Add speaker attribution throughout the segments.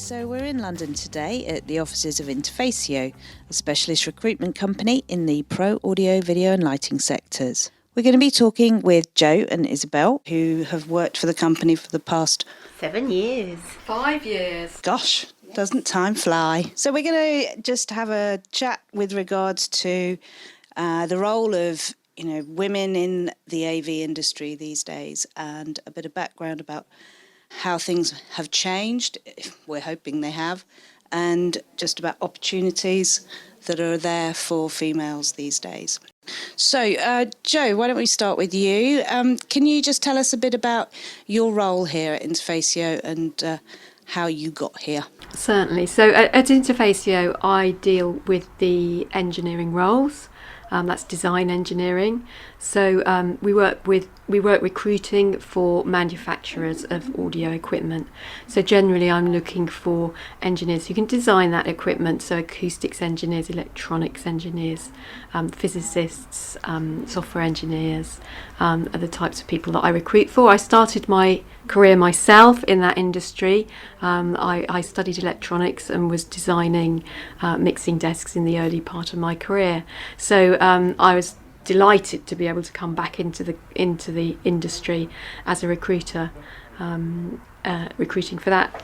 Speaker 1: So we're in London today at the offices of Interfacio, a specialist recruitment company in the pro, audio, video and lighting sectors. We're going to be talking with Jo and Isabelle, who have worked for the company for the past
Speaker 2: 7 years.
Speaker 3: 5 years.
Speaker 1: Gosh, doesn't time fly? So we're going to just have a chat with regards to the role of women in the AV industry these days, and a bit of background about how things have changed, we're hoping they have, and just about opportunities that are there for females these days. So, Jo, why don't we start with you? Can you just tell us a bit about your role here at Interfacio and how you got here?
Speaker 3: Certainly. So at Interfacio, I deal with the engineering roles. That's design engineering. So we work recruiting for manufacturers of audio equipment. So generally I'm looking for engineers who can design that equipment, so acoustics engineers, electronics engineers, physicists, software engineers are the types of people that I recruit for. I started my career myself in that industry. I studied electronics and was designing mixing desks in the early part of my career. So I was delighted to be able to come back into the industry as a recruiter, recruiting for that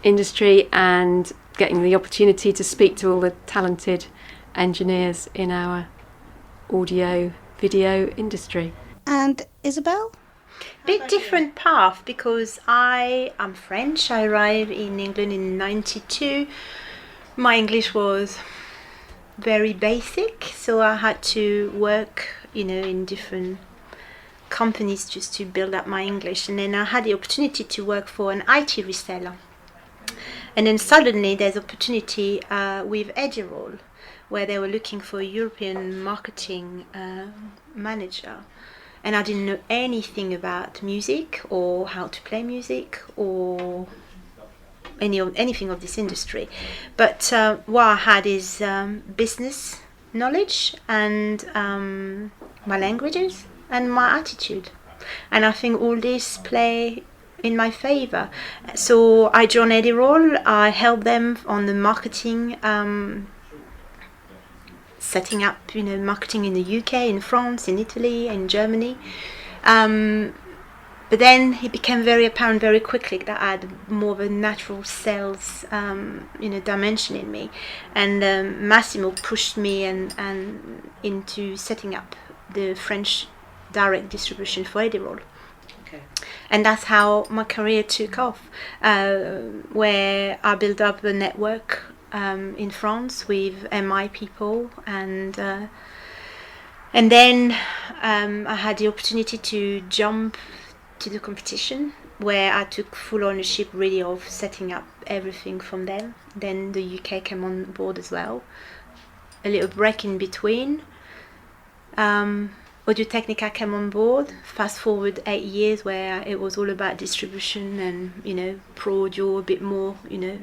Speaker 3: industry and getting the opportunity to speak to all the talented engineers in our audio video industry.
Speaker 1: And Isabelle?
Speaker 2: Bit different path because I am French. I arrived in England in 92. My English was very basic, so I had to work, in different companies just to build up my English. And then I had the opportunity to work for an IT reseller. And then suddenly there's opportunity with Edirol, where they were looking for a European marketing manager. And I didn't know anything about music or how to play music or anything of this industry. But what I had is business knowledge and my languages and my attitude. And I think all this play in my favor. So I joined Edirol. I helped them on the marketing, setting up, marketing in the UK, in France, in Italy, in Germany. But then it became very apparent very quickly that I had more of a natural sales, dimension in me. And Massimo pushed me and into setting up the French direct distribution for Edirol. Okay. And that's how my career took off, where I built up a network in France with MI people, and then I had the opportunity to jump to the competition, where I took full ownership really of setting up everything from them. Then the UK came on board as well. A little break in between. Audio Technica came on board. Fast forward 8 years, where it was all about distribution and pro audio, a bit more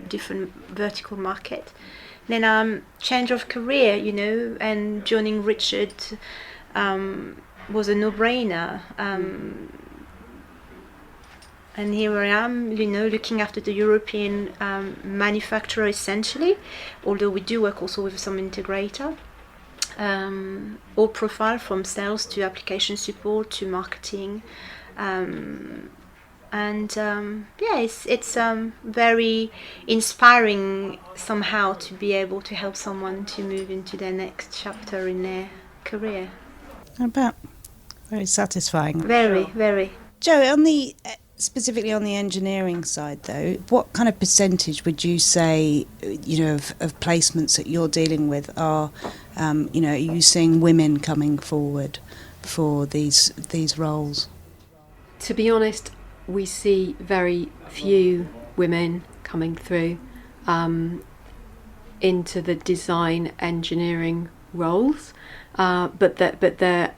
Speaker 2: different vertical market. Then change of career, and joining Richard was a no-brainer. And here I am, looking after the European manufacturer essentially, although we do work also with some integrator. All profile from sales to application support to marketing. It's very inspiring somehow to be able to help someone to move into their next chapter in their career.
Speaker 1: I bet. Very satisfying.
Speaker 2: Very, very.
Speaker 1: Jo, specifically on the engineering side though, what kind of percentage would you say, of placements that you're dealing with are, are you seeing women coming forward for these roles?
Speaker 3: To be honest, we see very few women coming through into the design engineering roles, but the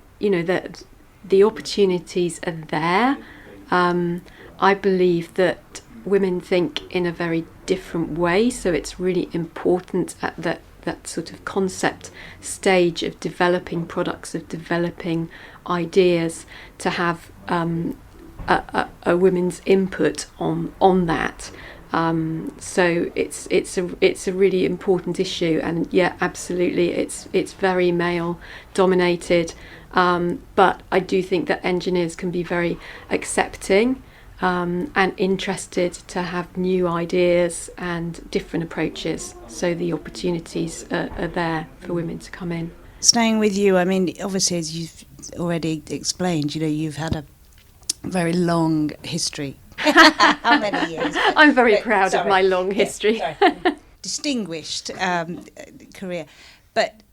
Speaker 3: opportunities are there. I believe that women think in a very different way, so it's really important at that sort of concept stage of developing products, of developing ideas, to have a women's input on that. So it's a really important issue, and yeah, absolutely, it's very male dominated. But I do think that engineers can be very accepting and interested to have new ideas and different approaches. So the opportunities are there for women to come in.
Speaker 1: Staying with you, I mean, obviously, as you've already explained, you've had a very long history. How many years?
Speaker 3: I'm very proud of my long history.
Speaker 1: Distinguished career. But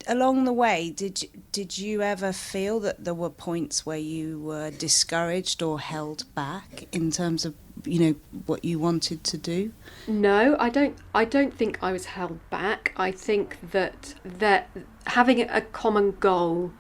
Speaker 1: along the way, did you ever feel that there were points where you were discouraged or held back in terms of what you wanted to do?
Speaker 3: No, I don't think I was held back. I think that having a common goal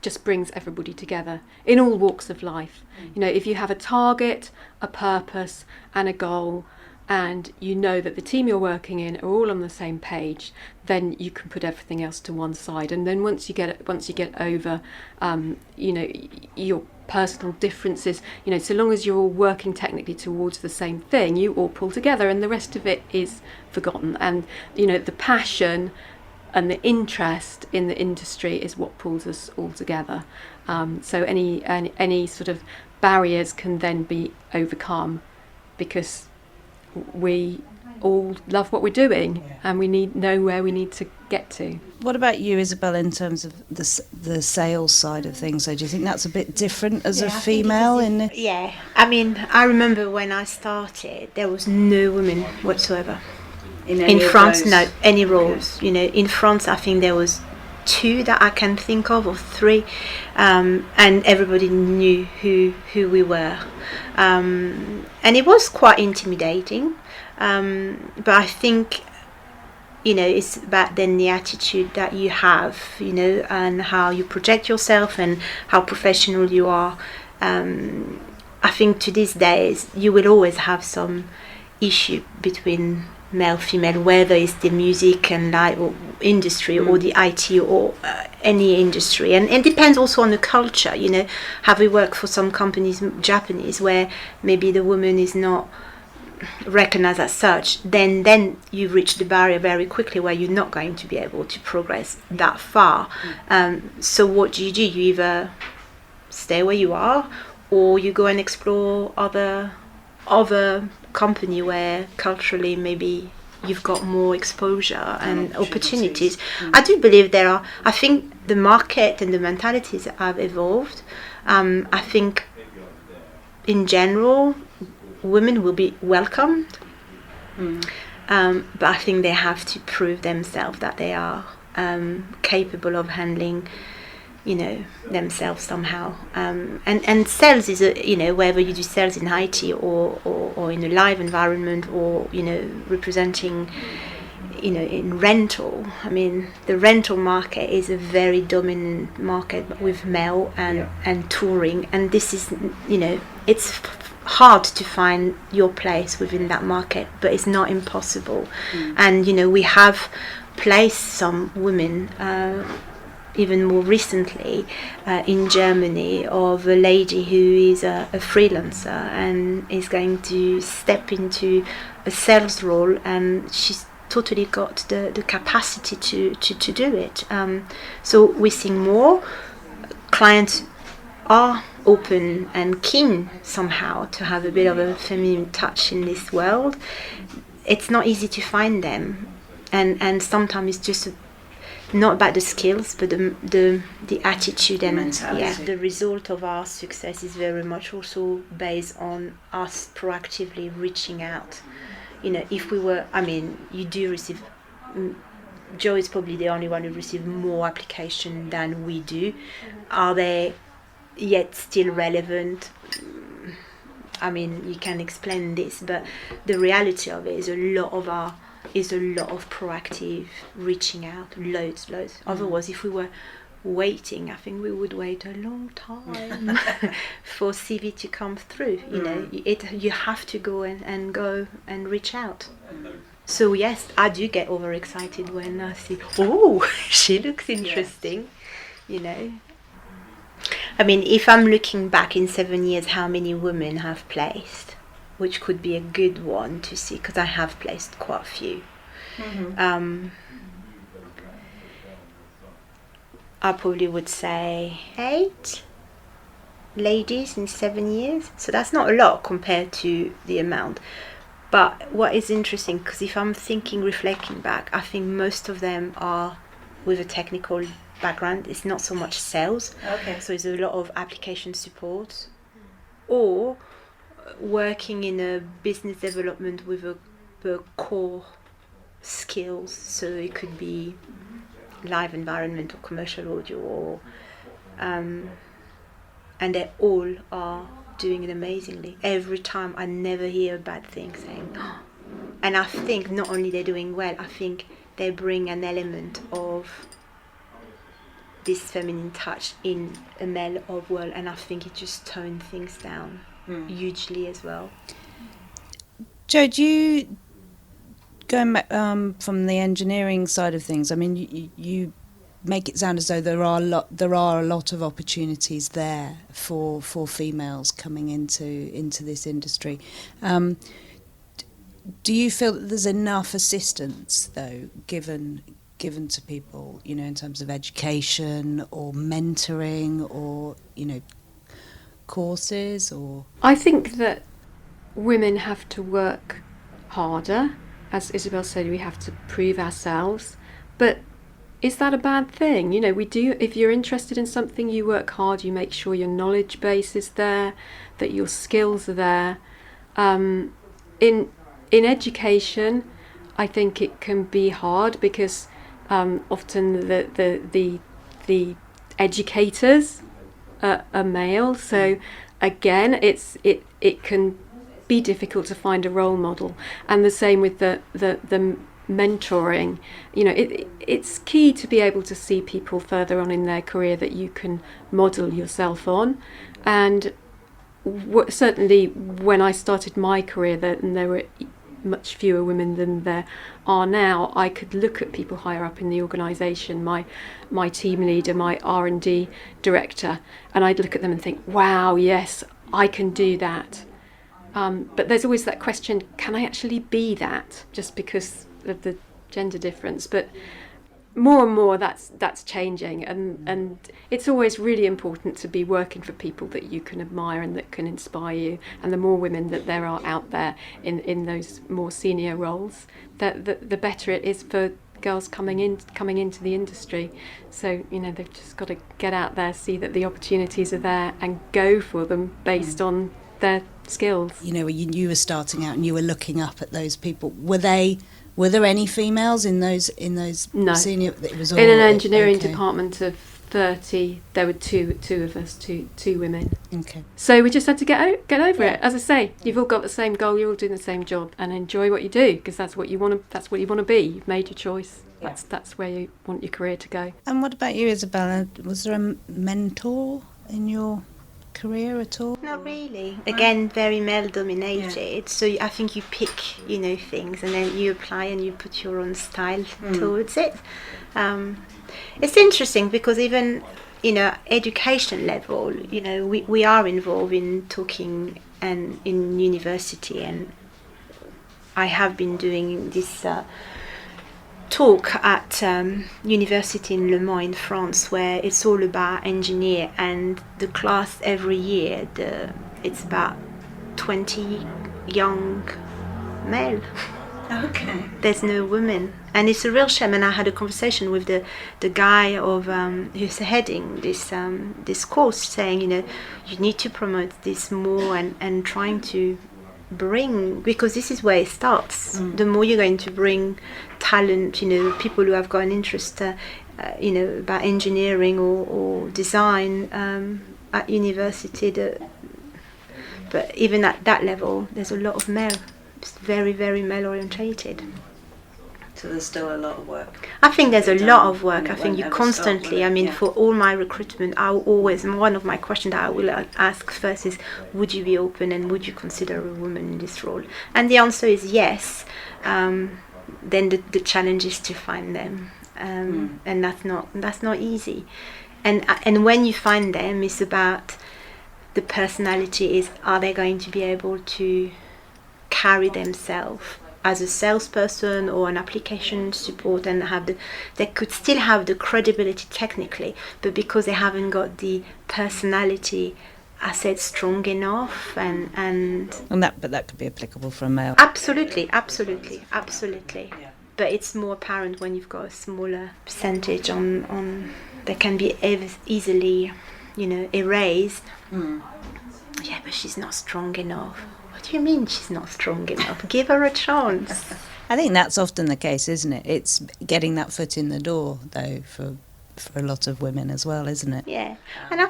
Speaker 3: just brings everybody together in all walks of life. If you have a target, a purpose and a goal, and you know that the team you're working in are all on the same page, then you can put everything else to one side. And then once you get over your personal differences, so long as you're all working technically towards the same thing, you all pull together, and the rest of it is forgotten. And the passion and the interest in the industry is what pulls us all together. So any sort of barriers can then be overcome, because we all love what we're doing, and we know where we need to get to.
Speaker 1: What about you, Isabelle, in terms of the sales side of things? So do you think that's a bit different as a female?
Speaker 2: Yeah, I mean, I remember when I started, there was no women whatsoever. In France, no, any roles. In France, I think there was 2 that I can think of, or 3, and everybody knew who we were, and it was quite intimidating. But I think it's about then the attitude that you have, and how you project yourself and how professional you are. I think to these days you will always have some issue between male, female, whether it's the music and light or industry or the IT or any industry, and it depends also on the culture. Have we worked for some companies, Japanese, where maybe the woman is not recognized as such, then you reach the barrier very quickly where you're not going to be able to progress that far. So what do? You either stay where you are, or you go and explore other company where culturally maybe you've got more exposure and opportunities. I do believe I think the market and the mentalities have evolved. I think in general women will be welcomed, but I think they have to prove themselves that they are capable of handling themselves somehow, and sales is whether you do sales in IT or in a live environment, or representing in rental. I mean, the rental market is a very dominant market with male and touring, and this is it's hard to find your place within that market, but it's not impossible. And we have placed some women even more recently in Germany, of a lady who is a freelancer and is going to step into a sales role, and she's totally got the capacity to do it. So we're seeing more clients are open and keen somehow to have a bit of a feminine touch in this world. It's not easy to find them, and sometimes it's just not about the skills, but the attitude and mentality. The result of our success is very much also based on us proactively reaching out. If we were, you do receive. Joe is probably the only one who receives more application than we do. Are they yet still relevant? You can explain this, but the reality of it is a lot of proactive reaching out, loads. Otherwise, if we were waiting, I think we would wait a long time for CV to come through. You have to go and reach out. So yes, I do get overexcited when I see, she looks interesting. If I'm looking back in 7 years, how many women have placed? which could be a good one to see, because I have placed quite a few. I probably would say 8 ladies in 7 years. So that's not a lot compared to the amount. But what is interesting, because if I'm reflecting back, I think most of them are with a technical background. It's not so much sales.
Speaker 1: Okay.
Speaker 2: So it's a lot of application support, or working in a business development with a core skills. So it could be live environment or commercial audio, or and they all are doing it amazingly. Every time I never hear a bad thing saying, and I think not only they're doing well, I think they bring an element of this feminine touch in a male of world, and I think it just toned things down hugely as well.
Speaker 1: Jo, do you, going back from the engineering side of things, I mean, you make it sound as though there are a lot of opportunities there for females coming into this industry. Do you feel that there's enough assistance, though, given to people, you know, in terms of education or mentoring or, you know, courses? Or
Speaker 3: I think that women have to work harder. As Isabelle said, we have to prove ourselves. But is that a bad thing? You know, we do. If you're interested in something, you work hard. You make sure your knowledge base is there, that your skills are there. In education, I think it can be hard because often the educators are male. So again, it can be difficult to find a role model, and the same with the mentoring. You know, it's key to be able to see people further on in their career that you can model yourself on. And certainly when I started my career, there were much fewer women than there are now. I could look at people higher up in the organisation, my team leader, my R&D director, and I'd look at them and think, wow, yes, I can do that. But there's always that question, can I actually be that, just because of the gender difference? But more and more that's changing, and it's always really important to be working for people that you can admire and that can inspire you. And the more women that there are out there in those more senior roles, the better it is for girls coming into the industry. So, you know, they've just got to get out there, see that the opportunities are there, and go for them based on their skills.
Speaker 1: You know, you were starting out and you were looking up at those people. Were there any females in those
Speaker 3: No.
Speaker 1: senior? It was all,
Speaker 3: in an engineering
Speaker 1: okay.
Speaker 3: department of 30, there were two of us, two women.
Speaker 1: Okay.
Speaker 3: So we just had to get over it. As I say, you've all got the same goal, you're all doing the same job, and enjoy what you do, because that's what you want to be. You've made your choice.
Speaker 1: Yeah.
Speaker 3: That's where you want your career to go.
Speaker 1: And what about you, Isabelle? Was there a mentor in your career at all?
Speaker 2: Not really. Again, very male dominated. Yeah. So I think you pick, you know, things, and then you apply and you put your own style towards it. It's interesting because even, you know, education level, you know, we are involved in talking and in university, and I have been doing this talk at university in Le Mans in France, where it's all about engineer, and the class every year it's about 20 young male.
Speaker 1: Okay.
Speaker 2: There's no women, and it's a real shame. And I had a conversation with the guy of who's heading this course, saying, you know, you need to promote this more and trying to bring, because this is where it starts. The more you're going to bring talent, you know, people who have got an interest, you know, about engineering or design at university. But even at that level, there's a lot of male. It's very, very male orientated.
Speaker 1: So there's still a lot of work.
Speaker 2: I think there's a lot of work. I think you constantly, I mean, for all my recruitment, one of my questions that I will ask first is, would you be open and would you consider a woman in this role? And the answer is yes. Then the challenge is to find them, and that's not easy. And when you find them, it's about the personality. Are they going to be able to carry themselves as a salesperson or an application support, and they could still have the credibility technically, but because they haven't got the personality, I said, strong enough, and
Speaker 1: that could be applicable for a male.
Speaker 2: absolutely. But it's more apparent when you've got a smaller percentage on that can be easily, erased. Yeah, but she's not strong enough. What do you mean she's not strong enough? Give her a chance.
Speaker 1: I think that's often the case, isn't it? It's getting that foot in the door, though, for a lot of women as well, isn't it?
Speaker 2: Yeah, and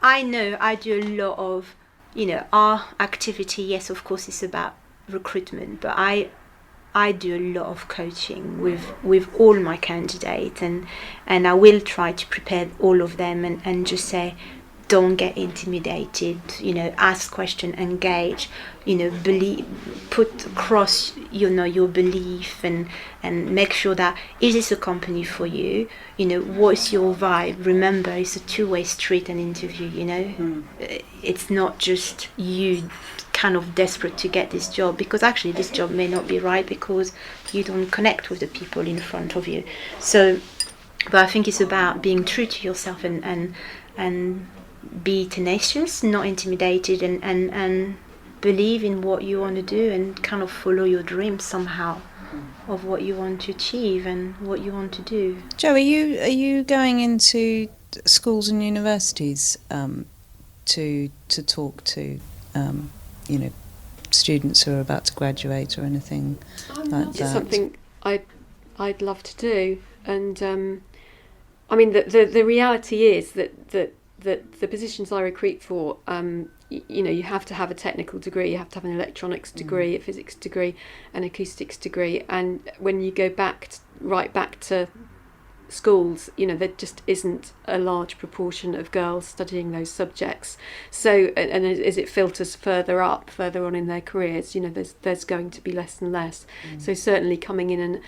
Speaker 2: I know I do a lot of, our activity. Yes, of course, it's about recruitment, but I do a lot of coaching with all my candidates, and I will try to prepare all of them and just say, don't get intimidated, ask question, engage, believe, put across, your belief, and make sure that, is this a company for you? What's your vibe? Remember, it's a two-way street, an interview, It's not just you kind of desperate to get this job, because actually this job may not be right because you don't connect with the people in front of you. So, but I think it's about being true to yourself and be tenacious, not intimidated, and believe in what you want to do, and kind of follow your dreams somehow of what you want to achieve and what you want to do.
Speaker 1: Jo, are you going into schools and universities to talk to students who are about to graduate or anything like that?
Speaker 3: It's something I'd love to do, and the reality is that the positions I recruit for, you have to have a technical degree, you have to have an electronics degree, a physics degree, an acoustics degree, and when you go right back to schools, there just isn't a large proportion of girls studying those subjects. So, and as it filters further on in their careers, there's going to be less and less. So certainly coming in and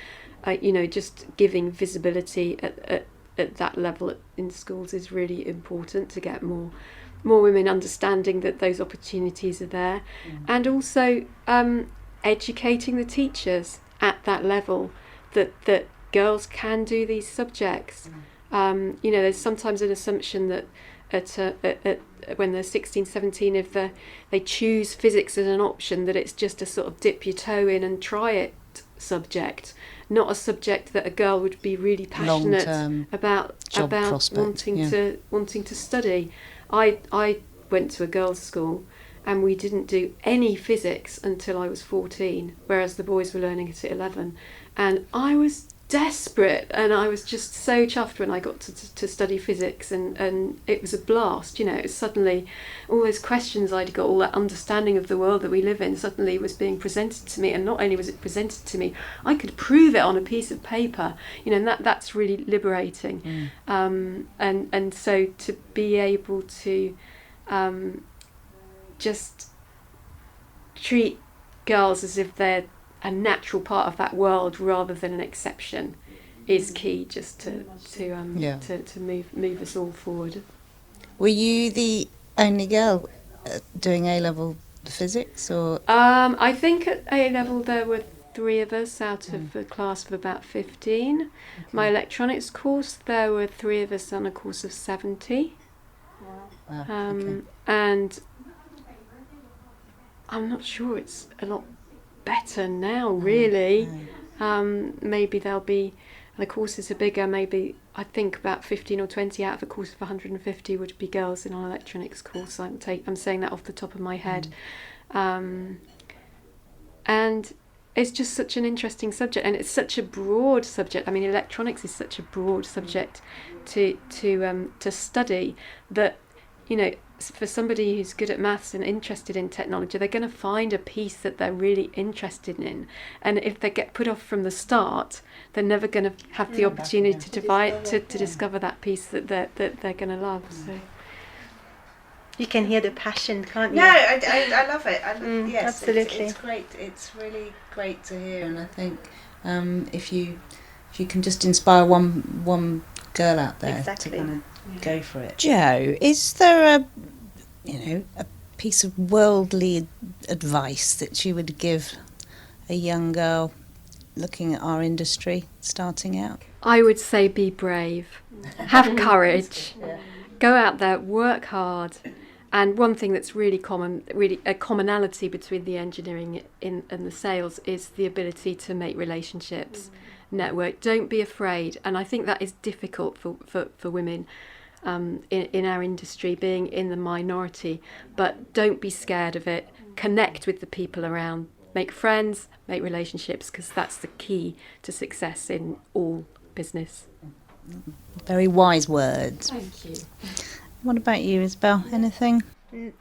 Speaker 3: just giving visibility at that level in schools is really important to get more women understanding that those opportunities are there, and also educating the teachers at that level that girls can do these subjects. There's sometimes an assumption that at when they're 16, 17, if they choose physics as an option, that it's just a sort of dip your toe in and try it subject, not a subject that a girl would be really passionate about wanting to study. I went to a girls' school and we didn't do any physics until I was 14, whereas the boys were learning it at 11, and I was desperate, and I was just so chuffed when I got to study physics, and it was a blast. It was suddenly all those questions I'd got, all that understanding of the world that we live in, suddenly was being presented to me, and not only was it presented to me, I could prove it on a piece of paper, and that's really liberating. And so to be able to just treat girls as if they're a natural part of that world rather than an exception is key, just to move us all forward.
Speaker 1: Were you the only girl doing A-level physics, or?
Speaker 3: I think at A-level there were 3 of us out of a class of about 15. Okay. My electronics course, there were 3 of us on a course of 70.
Speaker 1: Wow.
Speaker 3: Okay. And I'm not sure it's a lot better now, really. Maybe there'll be, the courses are bigger, maybe I think about 15 or 20 out of a course of 150 would be girls in our electronics course. I'm saying that off the top of my head. And it's just such an interesting subject, and it's such a broad subject. I mean, electronics is such a broad subject to study that, for somebody who's good at maths and interested in technology, they're going to find a piece that they're really interested in, and if they get put off from the start, they're never going to have the opportunity to discover that piece that they're going to love. So
Speaker 2: you can hear the passion, can't you?
Speaker 1: No, I love it. Yes,
Speaker 2: absolutely.
Speaker 1: It's great. It's really great to hear, and I think if you can just inspire one girl out there to kind of go for it. Jo, is there a piece of worldly advice that you would give a young girl looking at our industry starting out?
Speaker 3: I would say be brave, have courage, go out there, work hard. And one thing that's really common, really a commonality between the engineering and the sales is the ability to make relationships, network. Don't be afraid. And I think that is difficult for women in our industry, being in the minority. But don't be scared of it. Connect with the people around. Make friends, make relationships, because that's the key to success in all business.
Speaker 1: Very wise words.
Speaker 3: Thank you.
Speaker 1: What about you, Isabelle? Anything?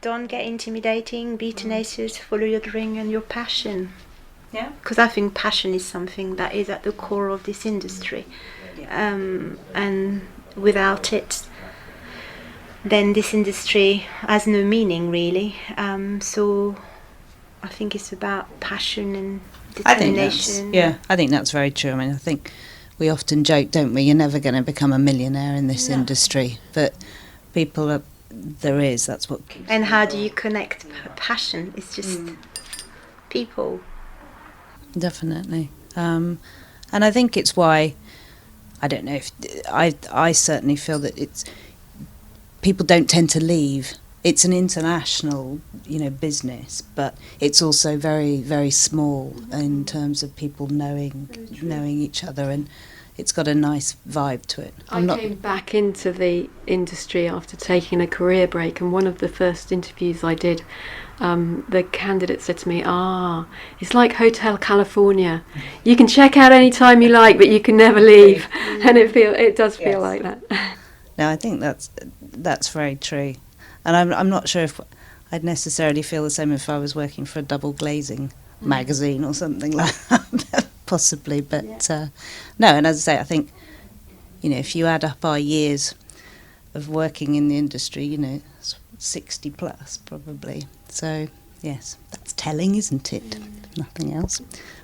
Speaker 2: Don't get intimidating, be tenacious, follow your dream and your passion.
Speaker 1: Yeah.
Speaker 2: Because I think passion is something that is at the core of this industry. And without it, then this industry has no meaning, really. So I think it's about passion and determination.
Speaker 1: I think that's very true. I mean, I think we often joke, don't we? You're never going to become a millionaire in this industry, but that's what keeps.
Speaker 2: And how do you connect passion? It's just people.
Speaker 1: Definitely. And I think it's why, I don't know if, I certainly feel that it's, people don't tend to leave. It's an international, business, but it's also very, very small in terms of people knowing each other, and it's got a nice vibe to it.
Speaker 3: I came back into the industry after taking a career break, and one of the first interviews I did, the candidate said to me, it's like Hotel California. You can check out any time you like, but you can never leave. And it does feel like that.
Speaker 1: No, I think that's very true. And I'm not sure if I'd necessarily feel the same if I was working for a double glazing magazine or something like that, possibly. But no, and as I say, I think, if you add up our years of working in the industry, it's 60 plus probably. So, yes, that's telling, isn't it? If nothing else.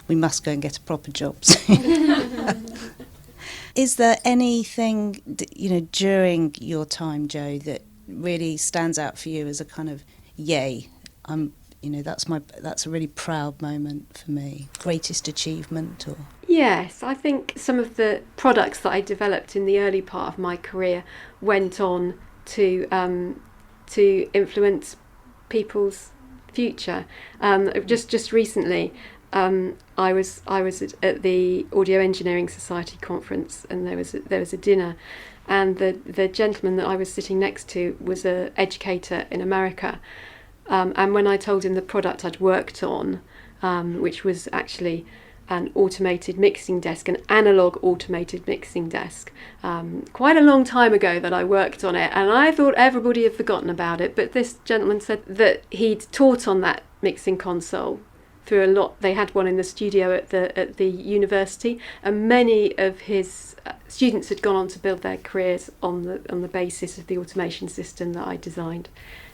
Speaker 1: We must go and get a proper job soon. Is there anything, during your time, Jo, that really stands out for you as a kind of yay? That's a really proud moment for me. Greatest achievement, or?
Speaker 3: Yes, I think some of the products that I developed in the early part of my career went on to influence people's future. Just recently, I was at the Audio Engineering Society conference, and there was a dinner, and the gentleman that I was sitting next to was an educator in America, and when I told him the product I'd worked on, which was actually an automated mixing desk, an analog automated mixing desk, quite a long time ago that I worked on it, and I thought everybody had forgotten about it, but this gentleman said that he'd taught on that mixing console through a lot. They had one in the studio at the university, and many of his students had gone on to build their careers on the basis of the automation system that I designed.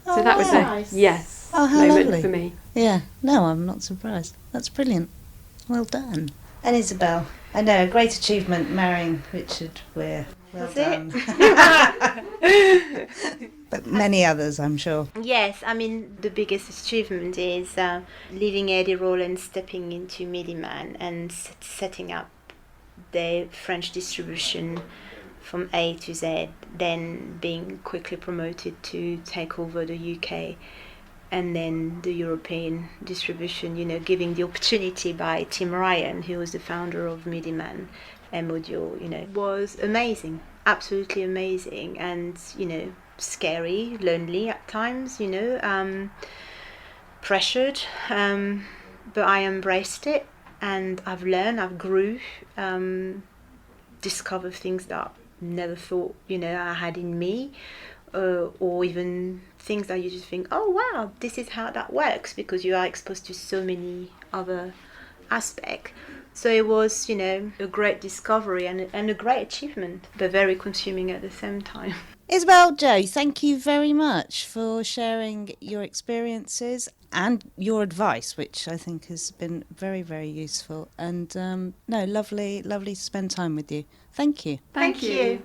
Speaker 3: So that was
Speaker 2: nice.
Speaker 1: How
Speaker 3: moment
Speaker 1: lovely.
Speaker 3: for me.
Speaker 1: Yeah, no, I'm not surprised. That's brilliant. Well done. And Isabelle, I know, a great achievement marrying Richard Weir. Well done. But many others, I'm sure.
Speaker 2: Yes, I mean, the biggest achievement is leaving Eddie Roll and stepping into Midiman and setting up the French distribution from A to Z, then being quickly promoted to take over the UK and then the European distribution, giving the opportunity by Tim Ryan, who was the founder of Midiman M-Audio, was amazing, absolutely amazing, and, scary, lonely at times, pressured, but I embraced it, and I've learned, I've grew, discovered things that I never thought, I had in me, or even things that you just think, oh wow, this is how that works, because you are exposed to so many other aspects. So it was, a great discovery and a great achievement, but very consuming at the same time.
Speaker 1: Isabelle, Jo, thank you very much for sharing your experiences and your advice, which I think has been very, very useful. And lovely to spend time with you. Thank you.
Speaker 3: Thank you.